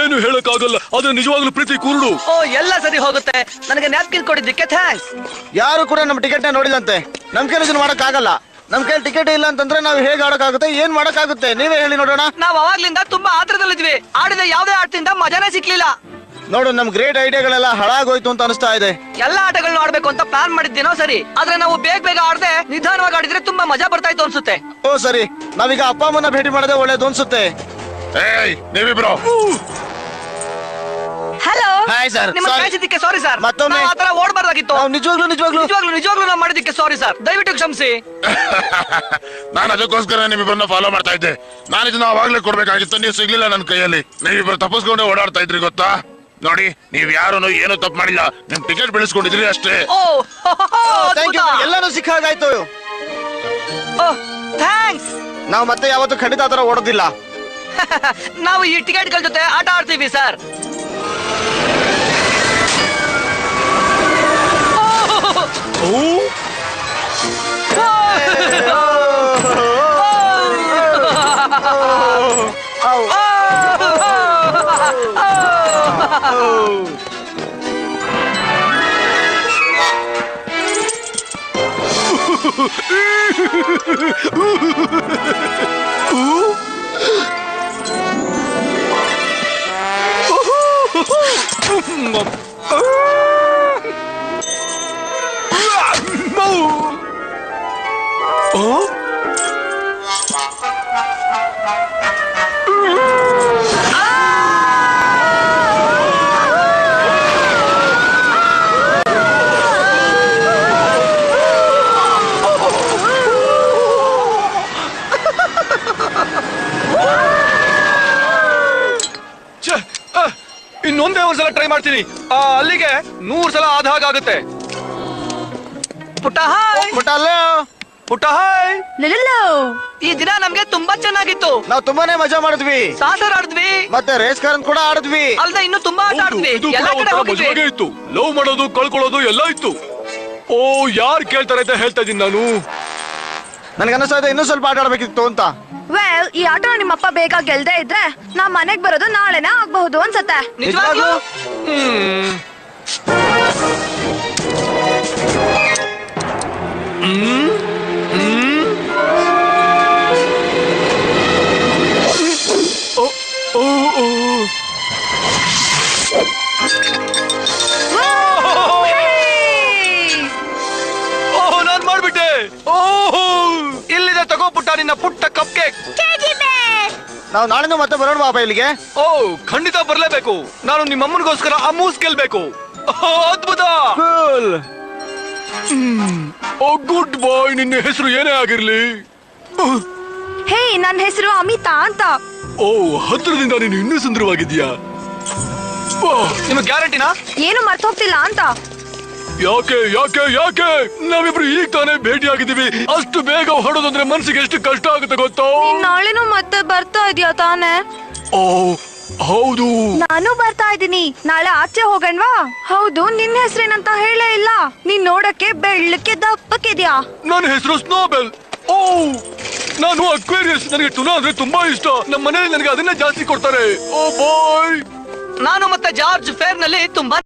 ಏನು ಹೇಳಕ್ಕಾಗಲ್ಲ. ಆದ್ರೆ ನಿಜವಾಗ್ಲೂ ಪ್ರೀತಿ ಕುರುಡು. ಓ ಎಲ್ಲ ಸರಿ ಹೋಗುತ್ತೆ. ನನಗೆ ನ್ಯಾಪ್ಕಿನ್ ಕೊಟ್ಟಿದ್ದಕ್ಕೆ ಥ್ಯಾಂಕ್ಸ್. ಯಾರು ಕೂಡ ನಮ್ಮ ಟಿಕೆಟ್ ನ ನೋಡಿದಂತೆ. ನಮ್ ಕೈಲಿ ಇದನ್ನ ಮಾಡಕ್ ಆಗಲ್ಲ. ನಮ್ ಕೈಲಿ ಟಿಕೆಟ್ ಇಲ್ಲ ಅಂತಂದ್ರೆ ನಾವು ಹೇಗೆ ಆಡಕ್ಕಾಗುತ್ತೆ, ಏನ್ ಮಾಡಕ್ಕಾಗುತ್ತೆ, ನೀವೇ ಹೇಳಿ ನೋಡೋಣ. ನಾವ್ ಅವಾಗ್ಲಿಂದ ತುಂಬಾ ಆತ್ರದಲ್ಲಿದ್ವಿ. ಆಡಿದ ಯಾವ್ದೇ ಆಟದಿಂದ ಮಜಾನೇ ಸಿಕ್ಲಿಲ್ಲ. ನೋಡು, ನಮ್ ಗ್ರೇಟ್ ಐಡಿಯಾಗಳೆಲ್ಲ ಹಾಳಾಗೋಯ್ತು ಅಂತ ಅನಿಸ್ತಾ ಇದೆ. ಎಲ್ಲಾ ಆಟಗಳನ್ನ ಆಡ್ಬೇಕು ಅಂತ ಪ್ಲಾನ್ ಮಾಡಿದ್ದೀನೋ ಸರಿ, ಆದ್ರೆ ನಾವು ಬೇಗ ಆಡದೆ ನಿಧಾನವಾಗಿ ಆಡಿದ್ರೆ ತುಂಬಾ ಮಜಾ ಬರ್ತಾ ಇತ್ತು ಅನ್ಸುತ್ತೆ. ಓ ಸರಿ, ನಾವೀಗ ಅಪ್ಪ ಅಮ್ಮನ ಭೇಟಿ ಮಾಡದೆ ಒಳ್ಳೇದು ಅನ್ಸುತ್ತೆ. ನೀವಿಬ್ರು ಹಲೋ. Hi sir. ನಿಮ್ಮ ಕಾಯಿಸಿದ್ದಕ್ಕೆ ಸಾರಿ ಸರ್. ಮತ್ತೊಮ್ಮೆ ಆತರ ಓಡಬಾರ್ದಾಗಿತ್ತು. ನಿಜವಾಗ್ಲೂ ನಾವು ಮಾಡಿದ್ದಕ್ಕೆ ಸಾರಿ ಸರ್. ದಯವಿಟ್ಟು ಕ್ಷಮಿಸಿ. ನಾನು ಅದಕ್ಕೋಸ್ಕರ ನಿಮ್ಮಿಬ್ಬರನ್ನ ಫಾಲೋ ಮಾಡ್ತಾ ಇದ್ದೆ. ನಾನು ಇದನ್ನ ಅವಾಗ್ಲೇ ಕೊಡ್ಬೇಕಾಗಿತ್ತು, ನೀವು ಸಿಗ್ಲಿಲ್ಲ ನನ್ನ ಕೈಯಲ್ಲಿ. ನೀವಿಬ್ಬರು ತಪ್ಪಿಸ್ಕೊಂಡೆ ಓಡಾಡ್ತಾ ಇದ್ರಿ ಗೊತ್ತಾ. ನೋಡಿ, ನೀವ್ ಯಾರು ಏನು ತಪ್ಪು ಮಾಡಿಲ್ಲ, ನಿಮ್ ಟಿಕೆಟ್ ಬೆಳೆಸ್ಕೊಂಡಿದ್ರಿ ಅಷ್ಟೇ. ಎಲ್ಲಾನು ಸಿಕ್ಕ ಹಾಗಾಯ್ತು. ಥ್ಯಾಂಕ್ಸ್. ನಾವು ಮತ್ತೆ ಯಾವತ್ತೂ ಖಂಡಿತ ಆತರ ಓಡೋದಿಲ್ಲ. ನಾವು ಈ ಟಿಕೆಟ್ ಗಳ ಜೊತೆ ಆಟ ಆಡ್ತೀವಿ ಸರ್. ಇನ್ನೊಂದೇ ಒಂದ್ಸಲ ಟ್ರೈ ಮಾಡ್ತೀನಿ. ಅಲ್ಲಿಗೆ 100 ಸಲ ಆದ ಹಾಗಾಗುತ್ತೆ. ಪುಟ್ಟ ಹಾಯ್. ಪುಟ್ಟ ಹಾಯ್. ಈ ದಿನ ನಮ್ಗೆ ತುಂಬಾ ಚೆನ್ನಾಗಿತ್ತು. ನಾವು ತುಂಬಾನೇ ಮಜಾ ಮಾಡಿದ್ವಿ. ಸಾಸರ್ ಆಡಿದ್ವಿ, ಮತ್ತೆ ರೇಸ್ ಕಾರ್ ಕೂಡ ಆಡಿದ್ವಿ. ಅಲ್ದೆ ಇನ್ನು ತುಂಬಾ ಆಟ ಆಡಿದ್ವಿ. ಎಲ್ಲಾ ಕಡೆ ಹೋಗಿದ್ವಿ. ಇತ್ತು, ಲವ್ ಮಾಡೋದು ಕಳ್ಕೊಳ್ಳೋದು ಎಲ್ಲ ಇತ್ತು. ಓ, ಯಾರು ಕೇಳ್ತಾರೆ ಅಂತ ಹೇಳ್ತಾ ಇದೀನಿ ನಾನು. ನನಗೆ ಅನಿಸ್ತಾ ಇದೆ ಇನ್ನೂ ಸ್ವಲ್ಪ ಆಟ ಆಡ್ಬೇಕಿತ್ತು ಅಂತ. ವೆಲ್, ಈ ಆಟ ನಿಮ್ಮಪ್ಪ ಬೇಗ ಗೆಲ್ದೇ ಇದ್ರೆ ನಾ ಮನೆಗ್ ಬರೋದು ನಾಳೆನೇ ಆಗ್ಬಹುದು ಅನ್ಸತ್ತೆ. ನಿಜವಾಗ್ಲೂ ನಾನ್ ಮಾಡ್ಬಿಟ್ಟೆ. ಇಲ್ಲಿದೆ, ತಗೋ ಪುಟ್ಟ ನಿನ್ನ ಪುಟ್ಟ ಕಪ್ ಕೇಕ್. ನಾವು ನಾಳೆನೂ ಮತ್ತೆ ಬರೋಣ ಬಾಬಾ ಇಲ್ಲಿಗೆ. ಓ, ಖಂಡಿತ ಬರ್ಲೇಬೇಕು. ನಾನು ನಿಮ್ಮಮ್ಮನಿಗೋಸ್ಕರ ಅಮೂಸ್ ಗೆಲ್ಬೇಕು. ಅದ್ಭುತ. ಓ ಗುಡ್ ಬಾಯ್. ನಿನ್ನ ಹೆಸರು ಏನೇ ಆಗಿರ್ಲಿ. ಹೇ, ನನ್ನ ಹೆಸರು ಅಮಿತಾ ಅಂತ. ಓ, ಹತ್ರದಿಂದ ನೀನು ಇನ್ನೂ ಸುಂದರವಾಗಿದ್ಯಾ. ನಿಮಗೆ ಗ್ಯಾರಂಟಿನಾ? ಏನು ಮರ್ತ ಹೋಗ್ತಿಲ್ಲ ಅಂತ. ಯಾಕೆ ಯಾಕೆ ಯಾಕೆ ನಾವಿಬ್ರು ಈಗ ತಾನೇ ಭೇಟಿ ಆಗಿದ್ದೀವಿ. ಅಷ್ಟು ಬೇಗ ಹೊಡೋದಂದ್ರೆ ಮನ್ಸಿಗೆ ಎಷ್ಟು ಕಷ್ಟ ಆಗುತ್ತೆ ಗೊತ್ತಾ. ನಾಳೆನೂ ಮತ್ತೆ ಬರ್ತಾ ಇದೀಯಾ ತಾನೆ? ಓ ಹೌದು, ನಾನು ಬರ್ತಾ ಇದ್ದೀನಿ. ನಾಳೆ ಆಚೆ ಹೋಗಣ್ವಾ? ಹೌದು, ನಿನ್ನ ಹೆಸರೇನಂತ ಹೇಳೇ ಇಲ್ಲ. ನೀನ್ ನೋಡಕ್ಕೆ ಬೆಳ್ಳಕ್ಕೆ ದಪ್ಪಕ್ಕಿದ್ಯಾ. ನನ್ನ ಹೆಸರು ಸ್ನೋಬೆಲ್. ಓ, ನಾನು ಅಕ್ವೇರಿಯಸ್. ನನಗೆ ಟುನಾ ಅಂದ್ರೆ ತುಂಬಾ ಇಷ್ಟ. ನಮ್ಮ ಮನೇಲಿ ನನಗೆ ಅದನ್ನೇ ಜಾಸ್ತಿ ಕೊಡ್ತಾರೆ. ಓ ಬಾಯ್. ನಾನು ಮತ್ತೆ ಜಾರ್ಜ್ ಫೇರ್ ನಲ್ಲಿ ತುಂಬಾ